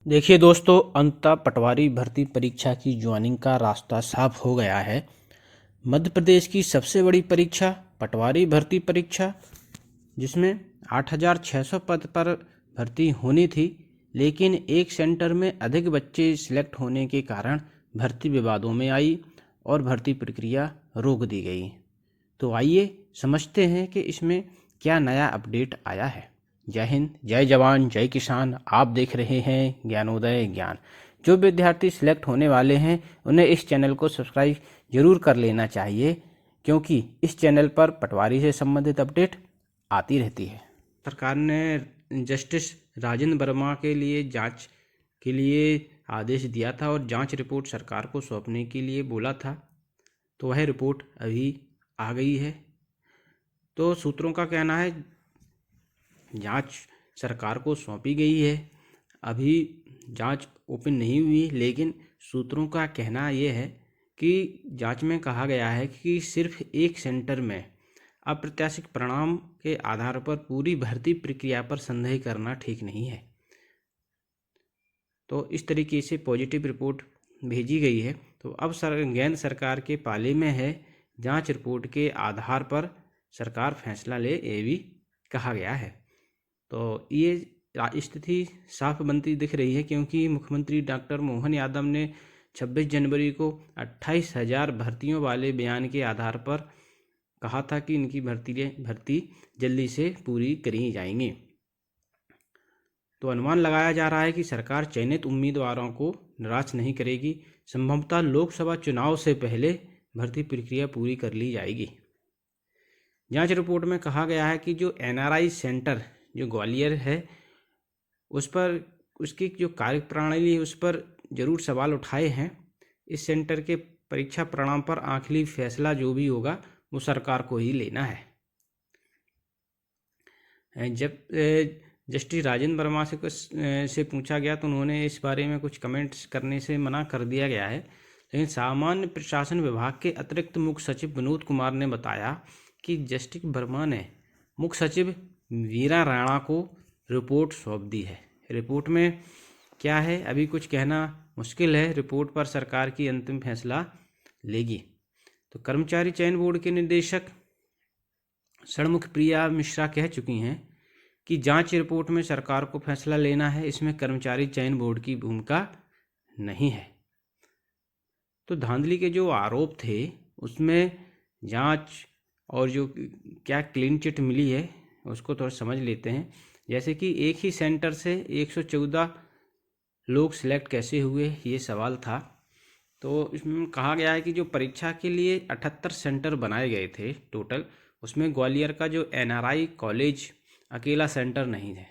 देखिए दोस्तों, अंततः पटवारी भर्ती परीक्षा की ज्वाइनिंग का रास्ता साफ हो गया है। मध्य प्रदेश की सबसे बड़ी परीक्षा पटवारी भर्ती परीक्षा, जिसमें 8,600 पद पर भर्ती होनी थी, लेकिन एक सेंटर में अधिक बच्चे सिलेक्ट होने के कारण भर्ती विवादों में आई और भर्ती प्रक्रिया रोक दी गई। तो आइए समझते हैं कि इसमें क्या नया अपडेट आया है। जय हिंद, जय जवान, जय किसान। आप देख रहे हैं ज्ञानोदय ज्ञान। जो विद्यार्थी सिलेक्ट होने वाले हैं उन्हें इस चैनल को सब्सक्राइब जरूर कर लेना चाहिए, क्योंकि इस चैनल पर पटवारी से संबंधित अपडेट आती रहती है। सरकार ने जस्टिस राजेंद्र वर्मा के लिए जांच के लिए आदेश दिया था और जांच रिपोर्ट सरकार को सौंपने के लिए बोला था। तो वह रिपोर्ट अभी आ गई है। तो सूत्रों का कहना है जांच सरकार को सौंपी गई है। अभी जांच ओपन नहीं हुई, लेकिन सूत्रों का कहना यह है कि जांच में कहा गया है कि सिर्फ एक सेंटर में अप्रत्याशित परिणाम के आधार पर पूरी भर्ती प्रक्रिया पर संदेह करना ठीक नहीं है। तो इस तरीके से पॉजिटिव रिपोर्ट भेजी गई है। तो अब केंद्र सरकार के पाले में है, जांच रिपोर्ट के आधार पर सरकार फैसला ले, ये भी कहा गया है। तो ये स्थिति साफ बनती दिख रही है, क्योंकि मुख्यमंत्री डॉक्टर मोहन यादव ने 26 जनवरी को 28,000 भर्तियों वाले बयान के आधार पर कहा था कि इनकी भर्ती जल्दी से पूरी करी जाएंगी। तो अनुमान लगाया जा रहा है कि सरकार चयनित उम्मीदवारों को निराश नहीं करेगी। संभवतः लोकसभा चुनाव से पहले भर्ती प्रक्रिया पूरी कर ली जाएगी। जांच रिपोर्ट में कहा गया है कि जो एनआरआई सेंटर जो ग्वालियर है, उस पर उसकी जो कार्यप्रणाली है उस पर जरूर सवाल उठाए हैं। इस सेंटर के परीक्षा परिणाम पर आखिरी फैसला जो भी होगा वो सरकार को ही लेना है। जब जस्टिस राजेंद्र वर्मा से पूछा गया तो उन्होंने इस बारे में कुछ कमेंट्स करने से मना कर दिया गया है। लेकिन सामान्य प्रशासन विभाग के अतिरिक्त मुख्य सचिव विनोद कुमार ने बताया कि जस्टिस वर्मा ने मुख्य सचिव वीरा राणा को रिपोर्ट सौंप दी है। रिपोर्ट में क्या है अभी कुछ कहना मुश्किल है। रिपोर्ट पर सरकार की अंतिम फैसला लेगी। तो कर्मचारी चयन बोर्ड के निदेशक षणमुख प्रिया मिश्रा कह चुकी हैं कि जांच रिपोर्ट में सरकार को फैसला लेना है, इसमें कर्मचारी चयन बोर्ड की भूमिका नहीं है। तो धांधली के जो आरोप थे उसमें जांच और जो क्या क्लीन चिट मिली है उसको थोड़ा समझ लेते हैं। जैसे कि एक ही सेंटर से 114 लोग सिलेक्ट कैसे हुए, ये सवाल था। तो इसमें कहा गया है कि जो परीक्षा के लिए 78 सेंटर बनाए गए थे टोटल, उसमें ग्वालियर का जो एनआरआई कॉलेज अकेला सेंटर नहीं है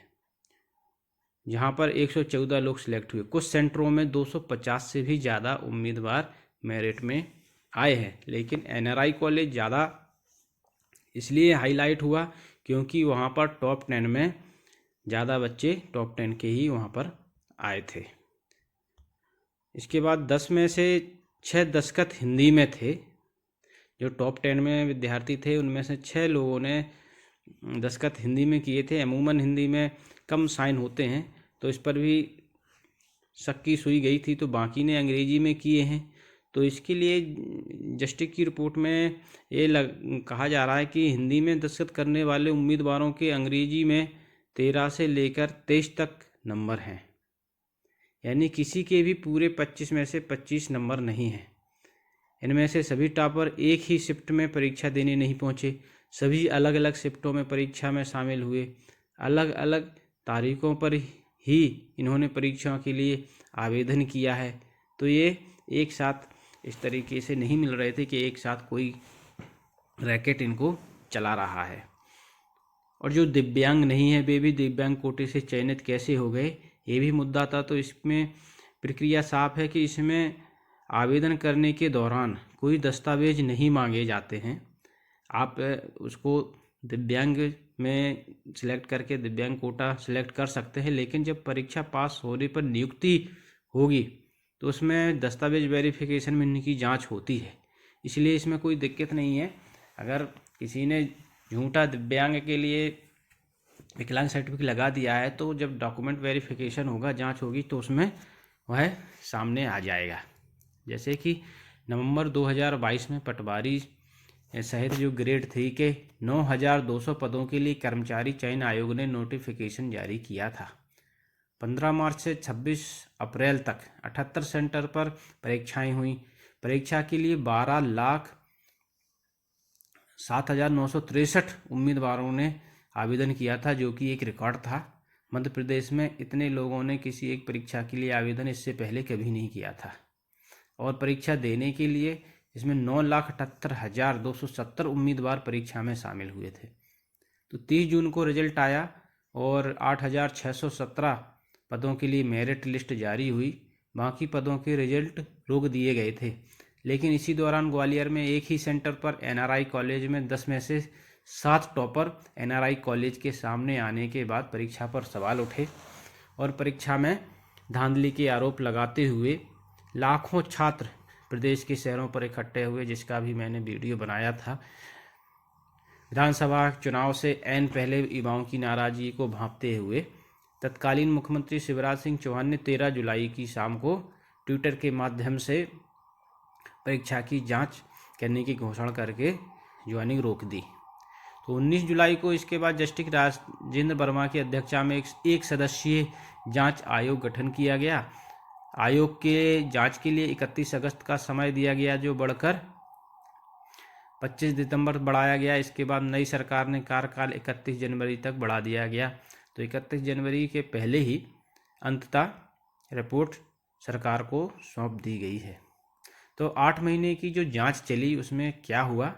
जहां पर 114 लोग सिलेक्ट हुए। कुछ सेंटरों में 250 से भी ज़्यादा उम्मीदवार मेरिट में आए हैं, लेकिन एनआरआई कॉलेज ज़्यादा इसलिए हाईलाइट हुआ क्योंकि वहां पर टॉप 10 में ज़्यादा बच्चे टॉप 10 के ही वहां पर आए थे। इसके बाद 10 में से 6 दस्खत हिंदी में थे। जो टॉप 10 में विद्यार्थी थे उनमें से 6 लोगों ने दस्खत हिंदी में किए थे। अमूमन हिंदी में कम साइन होते हैं, तो इस पर भी शक की सुई गई थी, तो बाकी ने अंग्रेजी में किए हैं। तो इसके लिए जस्टिस की रिपोर्ट में ये कहा जा रहा है कि हिंदी में दस्तखत करने वाले उम्मीदवारों के अंग्रेजी में 13 से लेकर 23 तक नंबर हैं, यानी किसी के भी पूरे 25 में से 25 नंबर नहीं हैं। इनमें से सभी टॉपर एक ही शिफ्ट में परीक्षा देने नहीं पहुंचे, सभी अलग अलग शिफ्टों में परीक्षा में शामिल हुए। अलग अलग तारीखों पर ही इन्होंने परीक्षा के लिए आवेदन किया है। तो ये एक साथ इस तरीके से नहीं मिल रहे थे कि एक साथ कोई रैकेट इनको चला रहा है। और जो दिव्यांग नहीं है वे भी दिव्यांग कोटे से चयनित कैसे हो गए, ये भी मुद्दा था। तो इसमें प्रक्रिया साफ है कि इसमें आवेदन करने के दौरान कोई दस्तावेज नहीं मांगे जाते हैं। आप उसको दिव्यांग में सिलेक्ट करके दिव्यांग कोटा सिलेक्ट कर सकते हैं, लेकिन जब परीक्षा पास होने पर नियुक्ति होगी तो उसमें दस्तावेज वेरिफिकेशन में इनकी जांच होती है, इसलिए इसमें कोई दिक्कत नहीं है। अगर किसी ने झूठा दिव्यांग के लिए विकलांग सर्टिफिकेट लगा दिया है, तो जब डॉक्यूमेंट वेरिफिकेशन होगा, जांच होगी, तो उसमें वह सामने आ जाएगा। जैसे कि नवंबर 2022 में पटवारी सहित जो ग्रेड 3 के 9,200 पदों के लिए कर्मचारी चयन आयोग ने नोटिफिकेशन जारी किया था। 15 मार्च से 26 अप्रैल तक 78 सेंटर पर परीक्षाएं हुई। परीक्षा के लिए 12,07,963 उम्मीदवारों ने आवेदन किया था, जो कि एक रिकॉर्ड था। मध्य प्रदेश में इतने लोगों ने किसी एक परीक्षा के लिए आवेदन इससे पहले कभी नहीं किया था। और परीक्षा देने के लिए इसमें 9,78,270 उम्मीदवार परीक्षा में शामिल हुए थे। तो 30 जून को रिजल्ट आया और 8,617 पदों के लिए मेरिट लिस्ट जारी हुई। बाकी पदों के रिजल्ट रोक दिए गए थे। लेकिन इसी दौरान ग्वालियर में एक ही सेंटर पर एनआरआई कॉलेज में 10 में से 7 टॉपर एनआरआई कॉलेज के सामने आने के बाद परीक्षा पर सवाल उठे और परीक्षा में धांधली के आरोप लगाते हुए लाखों छात्र प्रदेश के शहरों पर इकट्ठे हुए, जिसका भी मैंने वीडियो बनाया था। विधानसभा चुनाव से ऐन पहले युवाओं की नाराजगी को भांपते हुए तत्कालीन मुख्यमंत्री शिवराज सिंह चौहान ने 13 जुलाई की शाम को ट्विटर के माध्यम से परीक्षा की जांच करने की घोषणा करके ज्वाइनिंग रोक दी। तो 19 जुलाई को इसके बाद जस्टिस राजेंद्र वर्मा की अध्यक्षता में एक सदस्यीय जांच आयोग गठन किया गया। आयोग के जांच के लिए 31 अगस्त का समय दिया गया, जो बढ़कर 25 दिसंबर बढ़ाया गया। इसके बाद नई सरकार ने कार्यकाल 31 जनवरी तक बढ़ा दिया गया। तो 31 जनवरी के पहले ही अंततः रिपोर्ट सरकार को सौंप दी गई है। तो 8 महीने की जो जांच चली, उसमें क्या हुआ?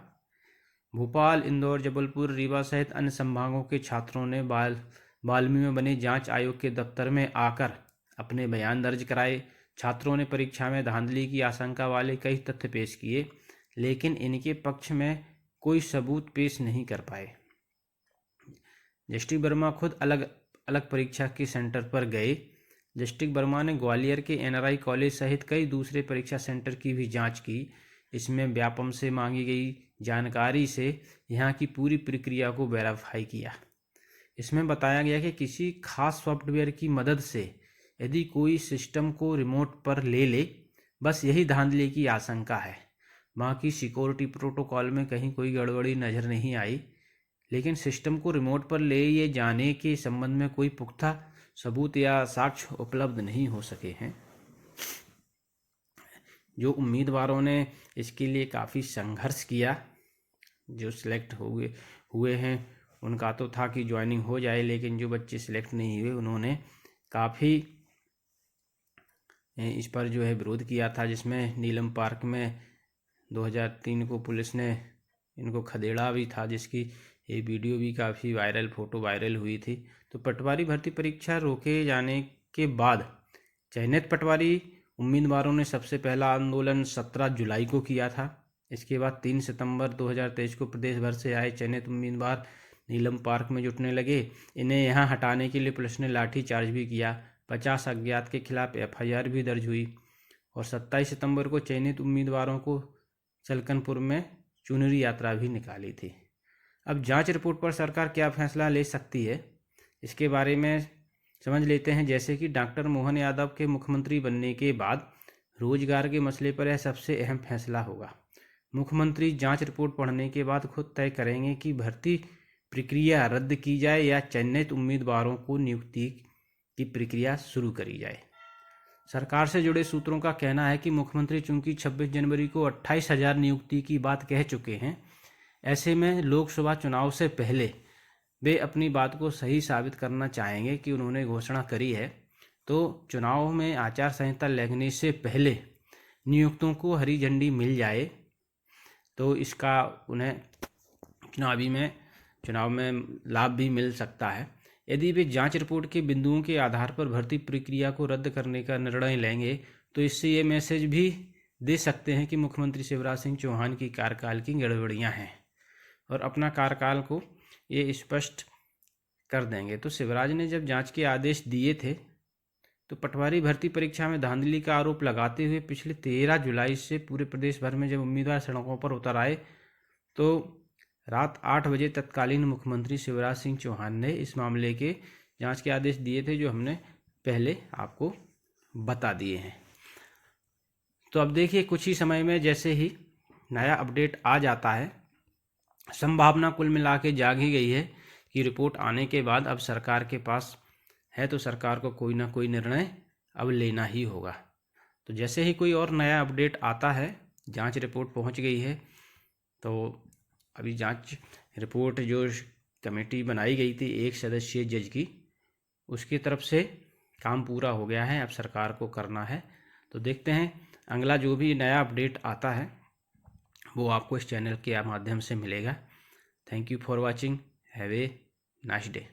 भोपाल, इंदौर, जबलपुर, रीवा सहित अन्य संभागों के छात्रों ने बाल्मी में बने जांच आयोग के दफ्तर में आकर अपने बयान दर्ज कराए। छात्रों ने परीक्षा में धांधली की आशंका वाले कई तथ्य पेश किए, लेकिन इनके पक्ष में कोई सबूत पेश नहीं कर पाए। जस्टिस वर्मा खुद अलग अलग परीक्षा के सेंटर पर गए। जस्टिस वर्मा ने ग्वालियर के एनआरआई कॉलेज सहित कई दूसरे परीक्षा सेंटर की भी जांच की। इसमें व्यापम से मांगी गई जानकारी से यहाँ की पूरी प्रक्रिया को वेरीफाई किया। इसमें बताया गया कि किसी खास सॉफ्टवेयर की मदद से यदि कोई सिस्टम को रिमोट पर ले ले, बस यही धांधली की आशंका है। बाकी सिक्योरिटी प्रोटोकॉल में कहीं कोई गड़बड़ी नज़र नहीं आई, लेकिन सिस्टम को रिमोट पर ले ये जाने के संबंध में कोई पुख्ता सबूत या साक्ष्य उपलब्ध नहीं हो सके हैं। जो उम्मीदवारों ने इसके लिए काफ़ी संघर्ष किया, जो सिलेक्ट हुए हैं, उनका तो था कि ज्वाइनिंग हो जाए, लेकिन जो बच्चे सिलेक्ट नहीं हुए उन्होंने काफ़ी इस पर जो है विरोध किया था, जिसमें नीलम पार्क में 2003 को पुलिस ने इनको खदेड़ा भी था, जिसकी ये वीडियो भी काफ़ी वायरल, फोटो वायरल हुई थी। तो पटवारी भर्ती परीक्षा रोके जाने के बाद चयनित पटवारी उम्मीदवारों ने सबसे पहला आंदोलन 17 जुलाई को किया था। इसके बाद 3 सितंबर 2023 को प्रदेश भर से आए चयनित उम्मीदवार नीलम पार्क में जुटने लगे। इन्हें यहाँ हटाने के लिए पुलिस ने लाठी चार्ज भी किया। 50 अज्ञात के खिलाफ FIR भी दर्ज हुई और 27 सितंबर को चयनित उम्मीदवारों को चलकनपुर में चुनरी यात्रा भी निकाली थी। अब जांच रिपोर्ट पर सरकार क्या फैसला ले सकती है, इसके बारे में समझ लेते हैं। जैसे कि डॉक्टर मोहन यादव के मुख्यमंत्री बनने के बाद रोजगार के मसले पर यह सबसे अहम फैसला होगा। मुख्यमंत्री जांच रिपोर्ट पढ़ने के बाद खुद तय करेंगे कि भर्ती प्रक्रिया रद्द की जाए या चयनित उम्मीदवारों को नियुक्ति की प्रक्रिया शुरू करी जाए। सरकार से जुड़े सूत्रों का कहना है कि मुख्यमंत्री चूंकि 26 जनवरी को 28,000 नियुक्ति की बात कह चुके हैं, ऐसे में लोकसभा चुनाव से पहले वे अपनी बात को सही साबित करना चाहेंगे कि उन्होंने घोषणा करी है। तो चुनाव में आचार संहिता लगने से पहले नियुक्तों को हरी झंडी मिल जाए तो इसका उन्हें चुनाव में लाभ भी मिल सकता है। यदि वे जांच रिपोर्ट के बिंदुओं के आधार पर भर्ती प्रक्रिया को रद्द करने का निर्णय लेंगे, तो इससे ये मैसेज भी दे सकते हैं कि मुख्यमंत्री शिवराज सिंह चौहान की कार्यकाल की गड़बड़ियां हैं और अपना कार्यकाल को ये स्पष्ट कर देंगे। तो शिवराज ने जब जांच के आदेश दिए थे तो पटवारी भर्ती परीक्षा में धांधली का आरोप लगाते हुए पिछले 13 जुलाई से पूरे प्रदेश भर में जब उम्मीदवार सड़कों पर उतर आए, तो रात 8 बजे तत्कालीन मुख्यमंत्री शिवराज सिंह चौहान ने इस मामले के जांच के आदेश दिए थे, जो हमने पहले आपको बता दिए हैं। तो अब देखिए, कुछ ही समय में जैसे ही नया अपडेट आ जाता है, संभावना कुल मिला के जाग ही गई है कि रिपोर्ट आने के बाद अब सरकार के पास है, तो सरकार को कोई ना कोई निर्णय अब लेना ही होगा। तो जैसे ही कोई और नया अपडेट आता है, जांच रिपोर्ट पहुंच गई है, तो अभी जांच रिपोर्ट जो कमेटी बनाई गई थी 1 सदस्यीय जज की, उसकी तरफ से काम पूरा हो गया है, अब सरकार को करना है। तो देखते हैं अगला जो भी नया अपडेट आता है वो आपको इस चैनल के माध्यम से मिलेगा। Thank you for watching. Have a nice day.